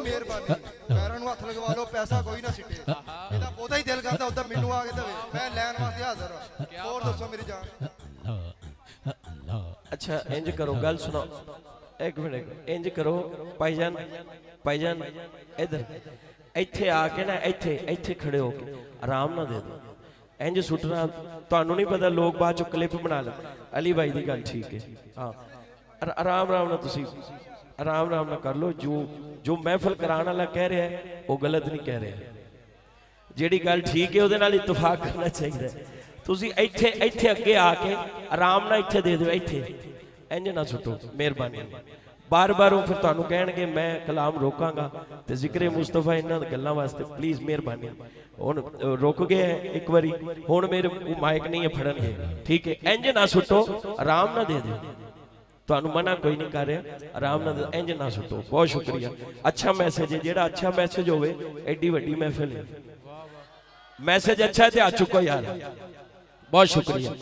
मेहरबानी पैरों नूं हथ लगवा लो पैसा कोई ना सिटे ਇਹਦਾ ਬਹੁਤਾ ਹੀ ਦਿਲ ਕਰਦਾ ਉਧਰ ਮੈਨੂੰ ਆ ਕੇ ਦੇਵੇ मैं लैन वास्ते हाजिर हां और दसो मेरी जान अच्छा इंज करो गल सुनो एक मिनट इंज करो भाईजान इधर इत्थे आके ना इत्थे इत्थे खड़े हो के आराम ना दे दो इंज सुटना तुहानू नहीं पता लोग बाद चो क्लिप बना ले अली भाई की गल ठीक है हाँ आराम आराम ना तुसी आराम आराम ना कर लो जो जो महफिल कराने वाला कह रहा है वो गलत नहीं कह रहा जिहड़ी गल ठीक है उहदे नाल इत्तेफाक करना चाहिए तुसी इत्थे इत्थे अगे आके आराम ना इत्थे दे दो इत्थे इंज ना सुटो मेहरबानी बार बार फिर तुहानू कहणगे मैं कलाम रोकांगा ते जिक्रे मुस्तफा इन्हां गल्लां वास्ते प्लीज़ मेहरबानी हुण रुक गए एक बारी हुण मेरे माइक नहीं है फड़नगे ठीक है इंज ना सुटो आराम ना दे दो तुहानू मना कोई नहीं कर रहा आराम ना इंज ना सुटो बहुत शुक्रिया अच्छा मैसेज है जिहड़ा अच्छा मैसेज होवे एडी वड्डी महफिल है मैसेज अच्छा है ते आ चुको यार बहुत शुक्रिया।